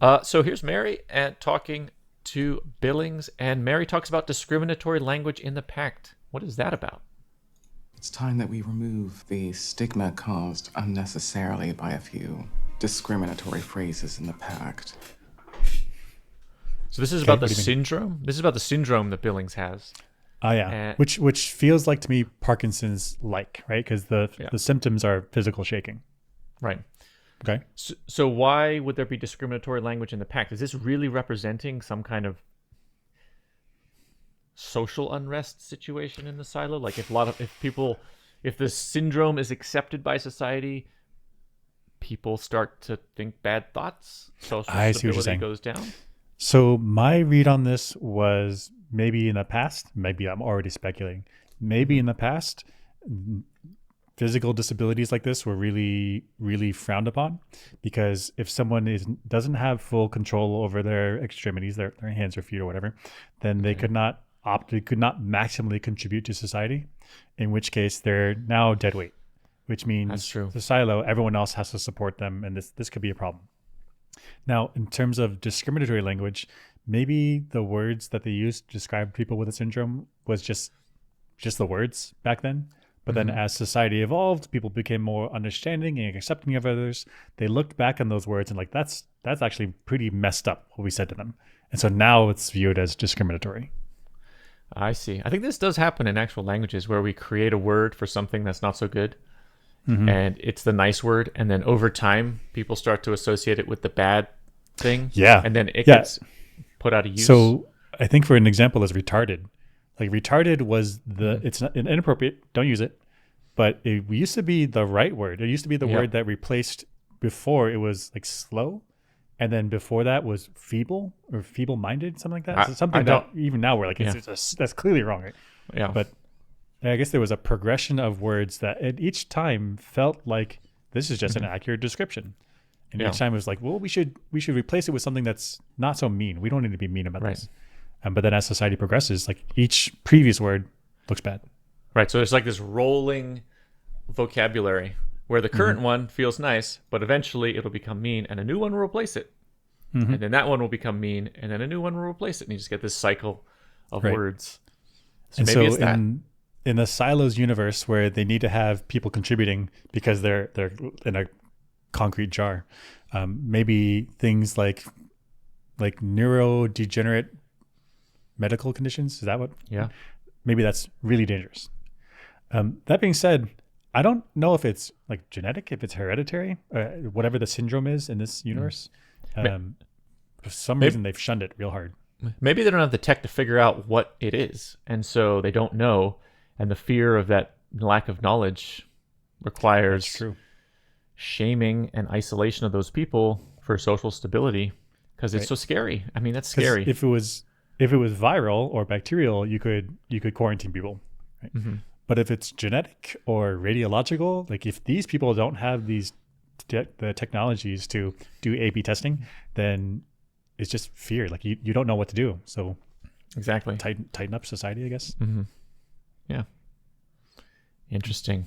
So here's Mary and talking to Billings, and Mary talks about discriminatory language in the pact. What is that about? It's time that we remove the stigma caused unnecessarily by a few discriminatory phrases in the pact. So this is Okay, about the what do you mean? syndrome. This is about the syndrome that Billings has. Oh yeah, And which feels like to me Parkinson's like, right? Because yeah, the symptoms are physical shaking. right. Okay. So why would there be discriminatory language in the pact? Is this really representing some kind of social unrest situation in the silo? Like if the syndrome is accepted by society, people start to think bad thoughts. Social I see what you're stability saying. goes down. So my read on this was maybe in the past, maybe I'm already speculating. Maybe in the past, physical disabilities like this were really, really frowned upon, because if someone doesn't have full control over their extremities, their hands or feet or whatever, then they could not maximally contribute to society, in which case they're now dead weight, which That's means true. the silo, everyone else has to support them, and this could be a problem. Now, in terms of discriminatory language, maybe the words that they used to describe people with a syndrome was just the words back then. But then as society evolved, people became more understanding and accepting of others. They looked back on those words and like, that's actually pretty messed up what we said to them. And so now it's viewed as discriminatory. I see. I think this does happen in actual languages where we create a word for something that's not so good, and it's the nice word, and then over time people start to associate it with the bad thing, Yeah. and then it Yeah. gets put out of use. So I think for an example is retarded. Like retarded was it's not inappropriate. Don't use it. But it used to be the right word. It used to be the Yeah. word that replaced before it was like slow. And then before that was feeble or feeble-minded, something like that. I- So something I that don't- even now we're like, Yeah. that's clearly wrong, right? Yeah, But I guess there was a progression of words that at each time felt like this is just an accurate description. And Yeah. each time it was like, well, we should replace it with something that's not so mean. We don't need to be mean about Right. this. But then as society progresses, like each previous word looks bad. right. So there's like this rolling vocabulary where the current one feels nice, but eventually it'll become mean, and a new one will replace it, and then that one will become mean, and then a new one will replace it, and you just get this cycle of Right. words. So And maybe so it's that. in the silos universe where they need to have people contributing because they're in a concrete jar, maybe things like neurodegenerate medical conditions. Is that what? Yeah. Maybe that's really dangerous. That being said, I don't know if it's like genetic, if it's hereditary, whatever the syndrome is in this universe. For some Maybe- reason, they've shunned it real hard. Maybe they don't have the tech to figure out what it is, and so they don't know, and the fear of that lack of knowledge requires That's true. shaming and isolation of those people for social stability because it's Right. so scary. I mean, that's 'Cause scary. if it was viral or bacterial, you could quarantine people. Right? But if it's genetic or radiological, like if these people don't have the technologies to do A/B testing, then it's just fear. Like you don't know what to do. So Exactly. tighten up society, I guess. Yeah. Interesting.